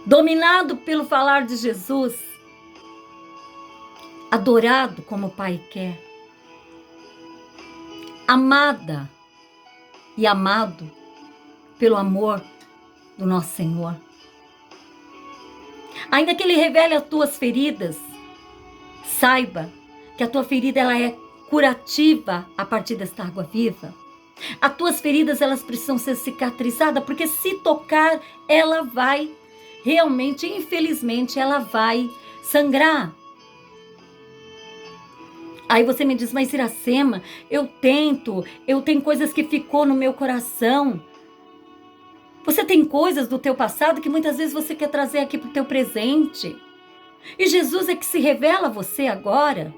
dominado pelo falar de Jesus, adorado como o Pai quer, amada e amado pelo amor do nosso Senhor. Ainda que Ele revele as tuas feridas, saiba que a tua ferida ela é curativa a partir desta água viva. As tuas feridas elas precisam ser cicatrizadas, porque se tocar, ela vai realmente, infelizmente, ela vai sangrar. Aí você me diz, mas Iracema, eu tenho coisas que ficou no meu coração. Você tem coisas do teu passado que muitas vezes você quer trazer aqui para o teu presente. E Jesus é que se revela a você agora.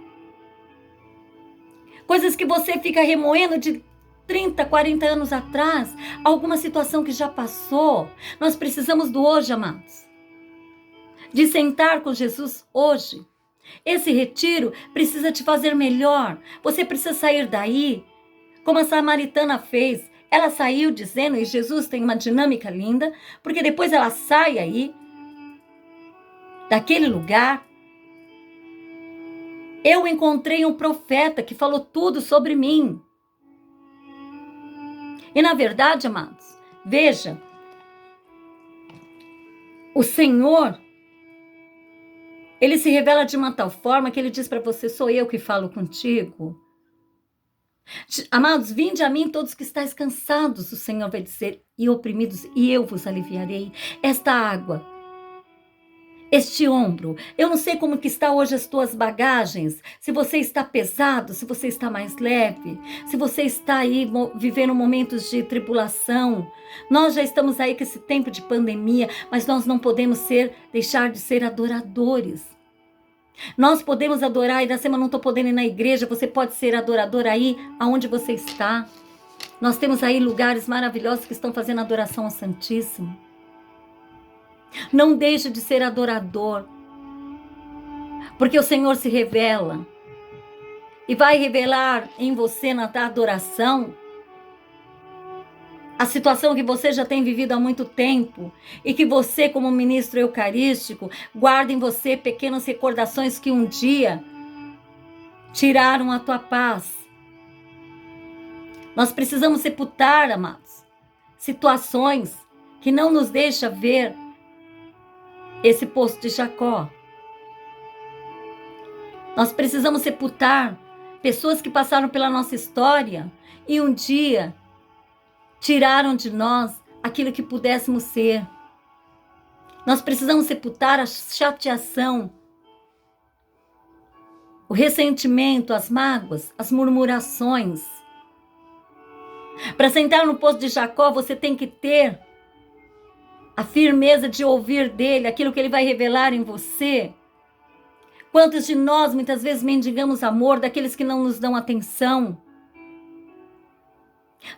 Coisas que você fica remoendo de 30, 40 anos atrás, alguma situação que já passou. Nós precisamos do hoje, amados. De sentar com Jesus hoje. Esse retiro precisa te fazer melhor. Você precisa sair daí, como a samaritana fez. Ela saiu dizendo, e Jesus tem uma dinâmica linda, porque depois ela sai aí, daquele lugar. Eu encontrei um profeta que falou tudo sobre mim. E na verdade, amados, veja, o Senhor, Ele se revela de uma tal forma que Ele diz para você, sou eu que falo contigo. Amados, vinde a mim todos que estáis cansados, o Senhor vai dizer, e oprimidos, e eu vos aliviarei. Esta água, este ombro, eu não sei como que está hoje as tuas bagagens, se você está pesado, se você está mais leve, se você está aí vivendo momentos de tribulação. Nós já estamos aí com esse tempo de pandemia, mas nós não podemos deixar de ser adoradores. Nós podemos adorar, Iracema, não estou podendo ir na igreja, você pode ser adorador aí, aonde você está. Nós temos aí lugares maravilhosos que estão fazendo adoração ao Santíssimo. Não deixe de ser adorador, porque o Senhor se revela e vai revelar em você na adoração a situação que você já tem vivido há muito tempo e que você, como ministro eucarístico, guarda em você pequenas recordações que um dia tiraram a tua paz. Nós precisamos sepultar, amados, situações que não nos deixam ver esse poço de Jacó. Nós precisamos sepultar pessoas que passaram pela nossa história e um dia tiraram de nós aquilo que pudéssemos ser. Nós precisamos sepultar a chateação, o ressentimento, as mágoas, as murmurações. Para sentar no poço de Jacó, você tem que ter a firmeza de ouvir dele, aquilo que ele vai revelar em você. Quantos de nós muitas vezes mendigamos amor daqueles que não nos dão atenção?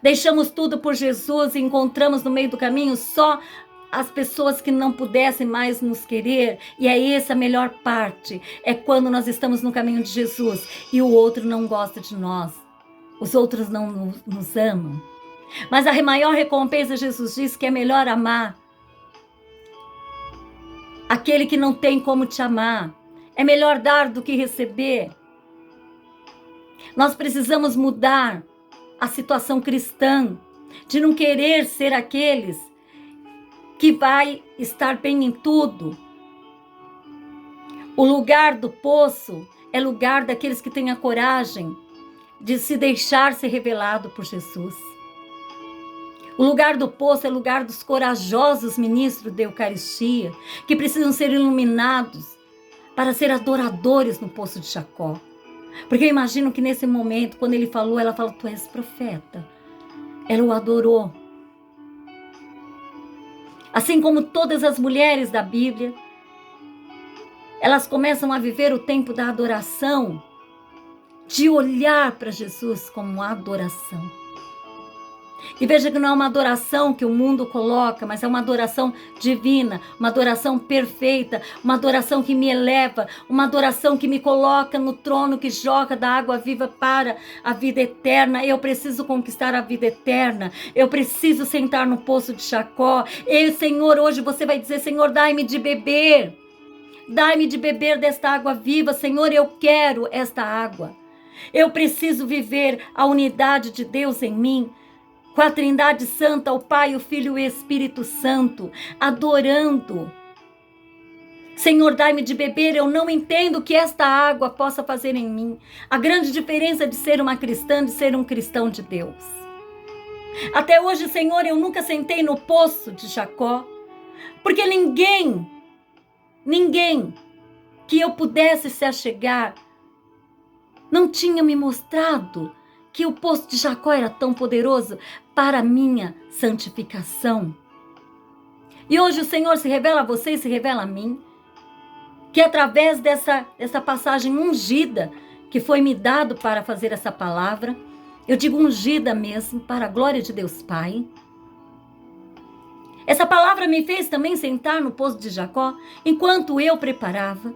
Deixamos tudo por Jesus e encontramos no meio do caminho só as pessoas que não pudessem mais nos querer. E é essa a melhor parte. É quando nós estamos no caminho de Jesus e o outro não gosta de nós. Os outros não nos amam. Mas a maior recompensa, Jesus diz que é melhor amar aquele que não tem como te amar. É melhor dar do que receber. Nós precisamos mudar a situação cristã, de não querer ser aqueles que vai estar bem em tudo. O lugar do poço é lugar daqueles que têm a coragem de se deixar ser revelado por Jesus. O lugar do poço é lugar dos corajosos ministros da Eucaristia, que precisam ser iluminados para ser adoradores no poço de Jacó. Porque eu imagino que nesse momento, quando ele falou, ela falou, tu és profeta. Ela o adorou. Assim como todas as mulheres da Bíblia, elas começam a viver o tempo da adoração, de olhar para Jesus como adoração. E veja que não é uma adoração que o mundo coloca, mas é uma adoração divina, uma adoração perfeita, uma adoração que me eleva, uma adoração que me coloca no trono que jorra da água viva para a vida eterna. Eu preciso conquistar a vida eterna, eu preciso sentar no poço de Jacó. E Senhor, hoje você vai dizer: Senhor, dai-me de beber. Dai-me de beber desta água viva. Senhor, eu quero esta água. Eu preciso viver a unidade de Deus em mim, com a Trindade Santa, o Pai, o Filho e o Espírito Santo, adorando. Senhor, dai-me de beber. Eu não entendo o que esta água possa fazer em mim. A grande diferença de ser uma cristã, de ser um cristão de Deus. Até hoje, Senhor, eu nunca sentei no poço de Jacó, porque ninguém que eu pudesse se achegar não tinha me mostrado que o poço de Jacó era tão poderoso para a minha santificação. E hoje o Senhor se revela a você e se revela a mim, que através dessa passagem ungida que foi me dado para fazer essa palavra, eu digo ungida mesmo, para a glória de Deus Pai. Essa palavra me fez também sentar no poço de Jacó, enquanto eu preparava.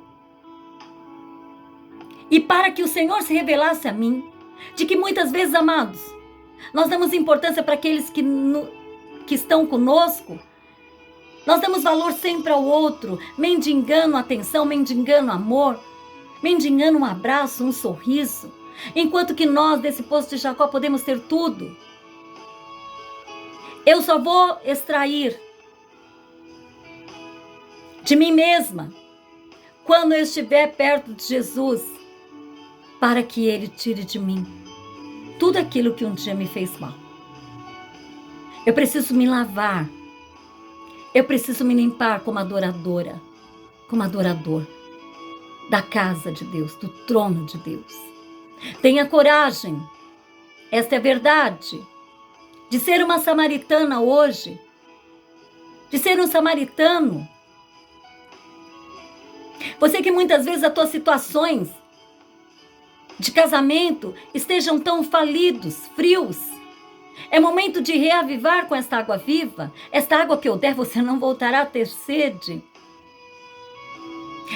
E para que o Senhor se revelasse a mim, de que muitas vezes, amados, nós damos importância para aqueles que estão conosco, nós damos valor sempre ao outro, mendigando atenção, mendigando amor, mendigando um abraço, um sorriso, enquanto que nós, desse poço de Jacó, podemos ter tudo. Eu só vou extrair de mim mesma quando eu estiver perto de Jesus, para que Ele tire de mim tudo aquilo que um dia me fez mal. Eu preciso me lavar. Eu preciso me limpar como adoradora, como adorador da casa de Deus, do trono de Deus. Tenha coragem, esta é a verdade, de ser uma samaritana hoje, de ser um samaritano. Você que muitas vezes as tuas situações de casamento estejam tão falidos, frios. É momento de reavivar com esta água viva. Esta água que eu der, você não voltará a ter sede.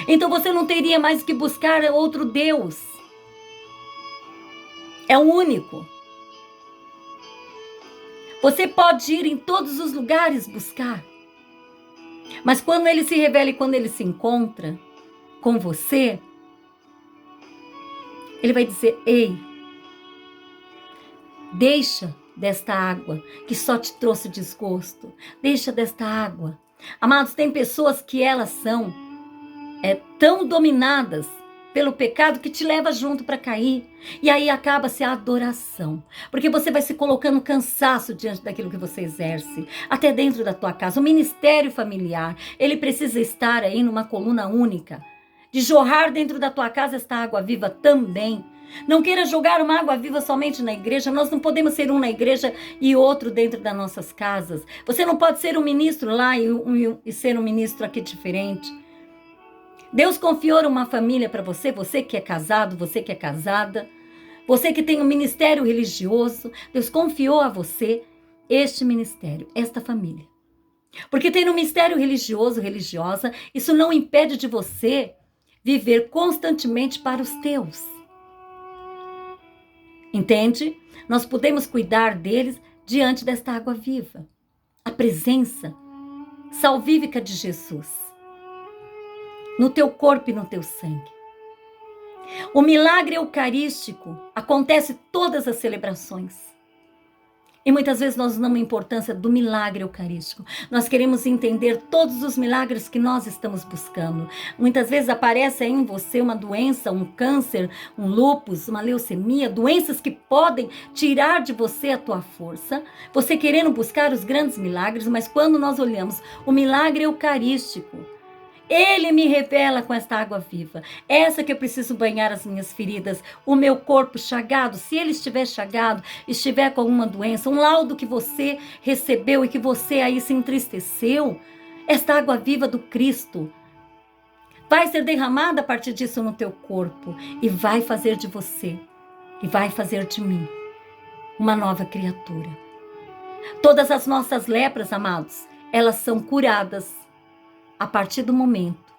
Então você não teria mais que buscar outro Deus. É o único. Você pode ir em todos os lugares buscar. Mas quando Ele se revela e quando Ele se encontra com você, Ele vai dizer: ei, deixa desta água que só te trouxe desgosto. Deixa desta água. Amados, tem pessoas que elas são tão dominadas pelo pecado que te leva junto para cair. E aí acaba-se a adoração. Porque você vai se colocando cansaço diante daquilo que você exerce. Até dentro da tua casa. O ministério familiar, ele precisa estar aí numa coluna única. De jorrar dentro da tua casa esta água viva também. Não queira jogar uma água viva somente na igreja. Nós não podemos ser um na igreja e outro dentro das nossas casas. Você não pode ser um ministro lá e ser um ministro aqui diferente. Deus confiou uma família para você, você que é casado, você que é casada, você que tem um ministério religioso. Deus confiou a você este ministério, esta família. Porque ter um ministério religioso, religiosa, isso não impede de você viver constantemente para os teus. Entende? Nós podemos cuidar deles diante desta água viva. A presença salvífica de Jesus. No teu corpo e no teu sangue. O milagre eucarístico acontece todas as celebrações. E muitas vezes nós damos importância do milagre eucarístico. Nós queremos entender todos os milagres que nós estamos buscando. Muitas vezes aparece em você uma doença, um câncer, um lúpus, uma leucemia, doenças que podem tirar de você a tua força. Você querendo buscar os grandes milagres, mas quando nós olhamos o milagre eucarístico, Ele me revela com esta água viva. Essa que eu preciso banhar as minhas feridas, o meu corpo chagado. Se ele estiver chagado, estiver com alguma doença, um laudo que você recebeu e que você aí se entristeceu, esta água viva do Cristo vai ser derramada a partir disso no teu corpo e vai fazer de você e vai fazer de mim uma nova criatura. Todas as nossas lepras, amados, elas são curadas a partir do momento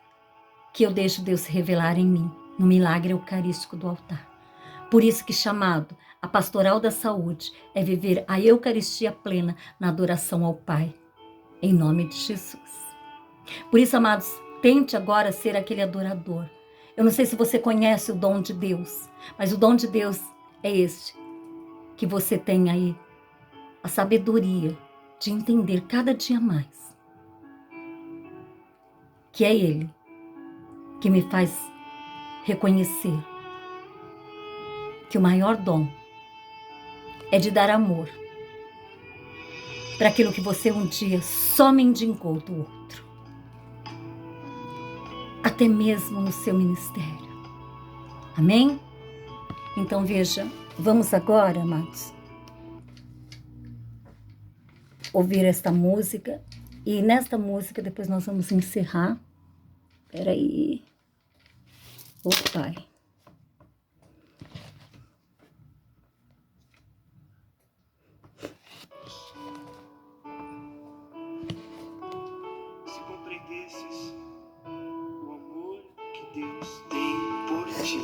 que eu deixo Deus se revelar em mim, no milagre eucarístico do altar. Por isso que chamado a pastoral da saúde é viver a Eucaristia plena na adoração ao Pai, em nome de Jesus. Por isso, amados, tente agora ser aquele adorador. Eu não sei se você conhece o dom de Deus, mas o dom de Deus é este, que você tem aí a sabedoria de entender cada dia mais que é Ele que me faz reconhecer que o maior dom é de dar amor para aquilo que você um dia só mendigou do outro, até mesmo no seu ministério. Amém? Então veja, vamos agora, amados, ouvir esta música, e nesta música depois nós vamos encerrar. Peraí. Ô Pai. Se compreendesses o amor que Deus tem por ti,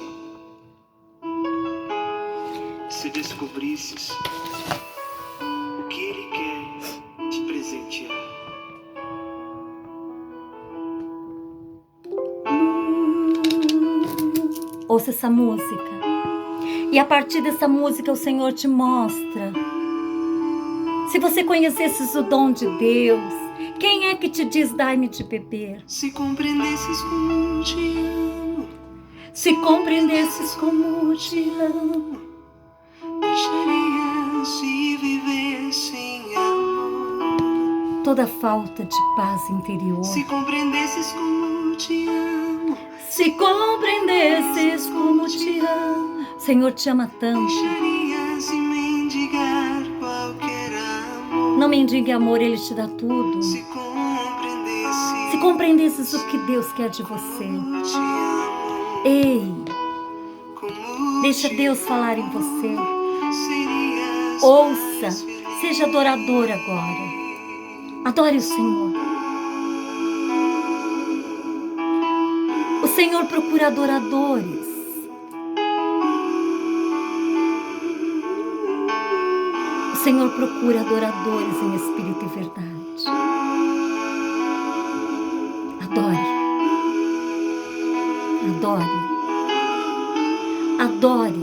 se descobrisses o que Ele quer te presentear, ouça essa música. E a partir dessa música o Senhor te mostra. Se você conhecesses o dom de Deus, quem é que te diz dai-me de beber? se compreendesses como te amo, Se compreendesses como te amo, deixarias de viver sem amor. toda falta de paz interior. Se compreendesses como te amo, Se compreendesses como te amo, o Senhor te ama tanto. deixarias de mendigar qualquer amor. Não mendigue amor, Ele te dá tudo. Se compreendesses Se compreendesses o que Deus quer de você. como te amo, Ei, como deixa te Deus falar em você. serias Ouça, mais feliz. seja adorador agora. Adore o Senhor. O Senhor procura adoradores. O Senhor procura adoradores em espírito e verdade. Adore. Adore. Adore.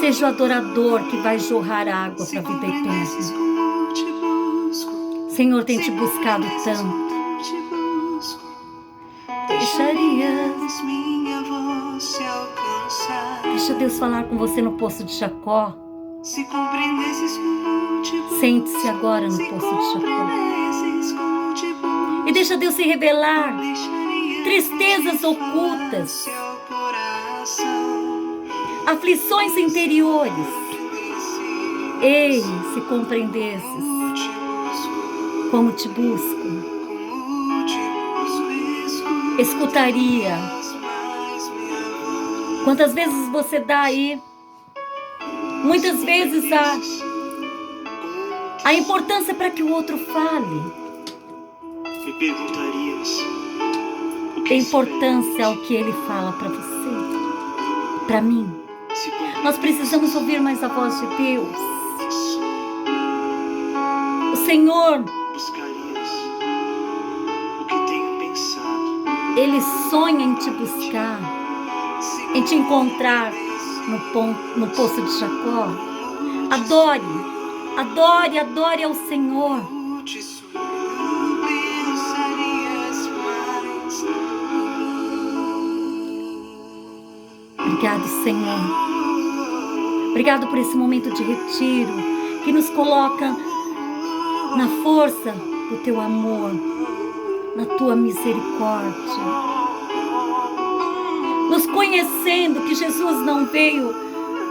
Seja o adorador que vai jorrar água Se para a vida compreendesses eterna. como te busco, Senhor tem te se buscado compreendesses tanto. como te busco, Deixarias. minha voz se alcançar. Deixa Deus falar com você no poço de Jacó. Se compreendesses como te busco, Sente-se agora no se poço de Jacó. compreendesses como te busco, E deixa Deus se revelar. deixarias Tristezas de ocultas. seu coração. Aflições interiores. Ei, se compreendesses Como te busco, como te busco, como te busco, escutaria. mais me amo. Quantas vezes você dá aí, muitas vezes a importância para que o outro fale. Me perguntarias o que Tem importância ao que ele fala para você, para mim. se Nós precisamos ouvir mais a voz de Deus. O Senhor, buscarias o que tenho pensado, Ele sonha em te buscar, em te encontrar no poço de Jacó. Adore, adore, adore ao Senhor. te sonho, pensarias mais em mim. Obrigado, Senhor. Obrigado por esse momento de retiro que nos coloca na força do teu amor, na tua misericórdia. Nos conhecendo que Jesus não veio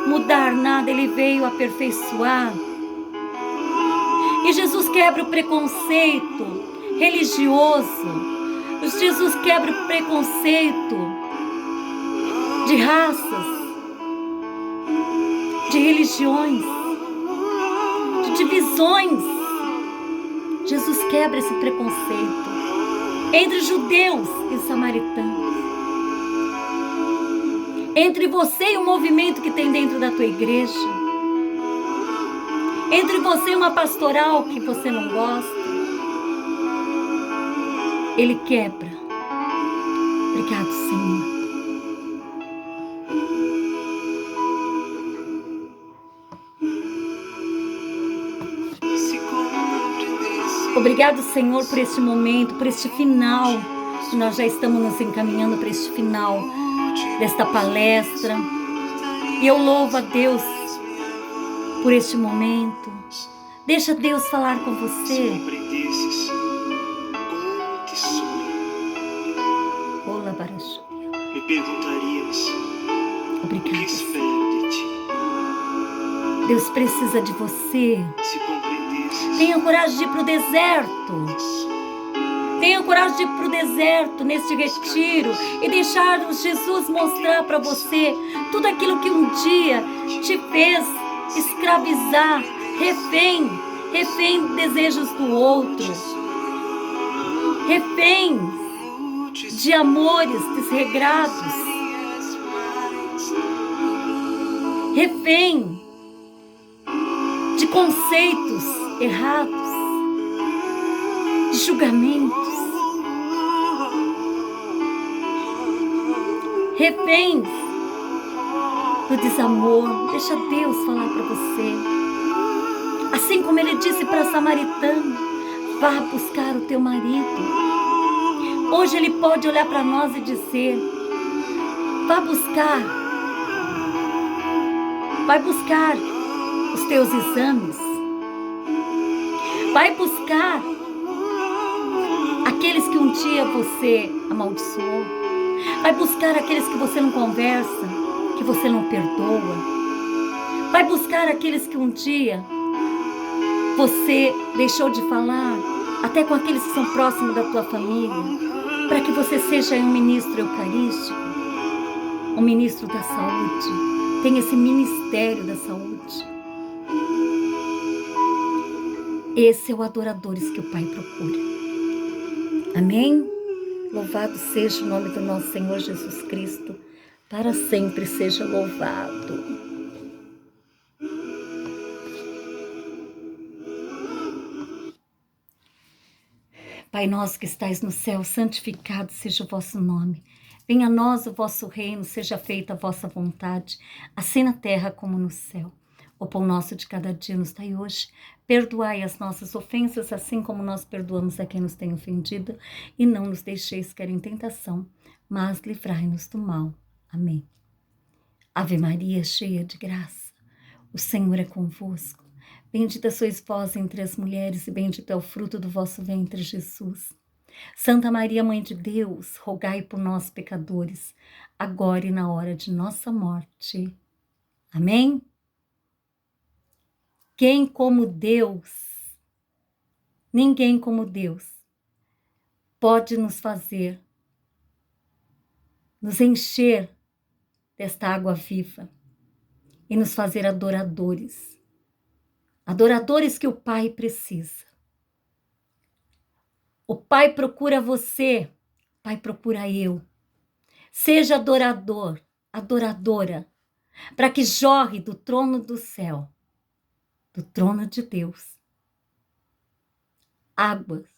mudar nada, Ele veio aperfeiçoar. E Jesus quebra o preconceito religioso. Jesus quebra o preconceito de raças, de religiões. divisões. Jesus quebra esse preconceito entre judeus e samaritanos, entre você e o movimento que tem dentro da tua igreja, entre você e uma pastoral que você não gosta. Ele quebra. Obrigado, Senhor. Obrigado, Senhor, por este momento, por este final. Nós já estamos nos encaminhando para este final desta palestra. E eu louvo a Deus por este momento. Deixa Deus falar com você. Olá, Baracho. Me perguntarias: Obrigada. o que espero de ti? Deus precisa de você. Se compreendesses, Tenha coragem de ir para o deserto. Tenha coragem de ir para o deserto neste retiro e deixar Jesus mostrar para você tudo aquilo que um dia te fez escravizar, refém de desejos do outro, refém de amores desregrados, refém de conceitos errados, de julgamentos, reféns do desamor. Deixa Deus falar para você. Assim como ele disse para a samaritana: vá buscar o teu marido. Hoje ele pode olhar para nós e dizer: vá buscar. Vai buscar os teus exames. Vai buscar aqueles que um dia você amaldiçoou. Vai buscar aqueles que você não conversa, que você não perdoa. Vai buscar aqueles que um dia você deixou de falar, até com aqueles que são próximos da tua família, para que você seja um ministro eucarístico, um ministro da saúde. Tem esse ministério da saúde. Esse é o adoradores que o Pai procura. Amém? Louvado seja o nome do nosso Senhor Jesus Cristo. Para sempre seja louvado. Pai nosso que estais no céu, santificado seja o vosso nome. Venha a nós o vosso reino, seja feita a vossa vontade, assim na terra como no céu. O pão nosso de cada dia nos dai hoje. Perdoai as nossas ofensas, assim como nós perdoamos a quem nos tem ofendido. E não nos deixeis cair em tentação, mas livrai-nos do mal. Amém. Ave Maria, cheia de graça, o Senhor é convosco. Bendita sois vós entre as mulheres, e bendito é o fruto do vosso ventre, Jesus. Santa Maria, Mãe de Deus, rogai por nós, pecadores, agora e na hora de nossa morte. Amém? Quem como Deus, ninguém como Deus, pode nos fazer, nos encher desta água viva e nos fazer adoradores. Adoradores que o Pai precisa. O Pai procura você, o Pai procura eu. Seja adorador, adoradora, para que jorre do trono do céu, do trono de Deus, águas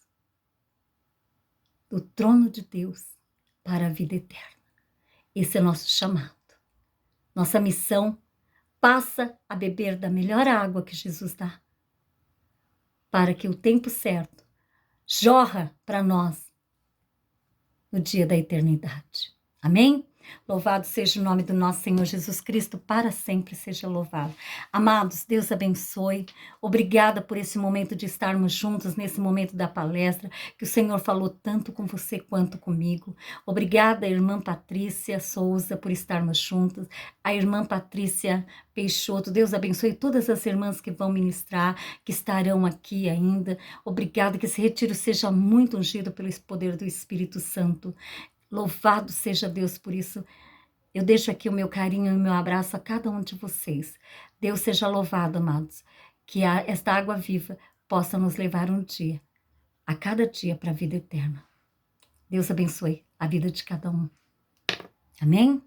do trono de Deus para a vida eterna. Esse é nosso chamado. Nossa missão passa a beber da melhor água que Jesus dá, para que o tempo certo jorra para nós no dia da eternidade. Amém? Louvado seja o nome do nosso Senhor Jesus Cristo, para sempre seja louvado. Amados, Deus abençoe. Obrigada por esse momento de estarmos juntos, nesse momento da palestra, que o Senhor falou tanto com você quanto comigo. Obrigada, irmã Patrícia Souza, por estarmos juntos. A irmã Patrícia Peixoto, Deus abençoe todas as irmãs que vão ministrar, que estarão aqui ainda. Obrigada, que esse retiro seja muito ungido pelo poder do Espírito Santo. Louvado seja Deus por isso. Eu deixo aqui o meu carinho e o meu abraço a cada um de vocês. Deus seja louvado, amados. que esta água viva possa nos levar um dia, a cada dia, para a vida eterna. Deus abençoe a vida de cada um. Amém?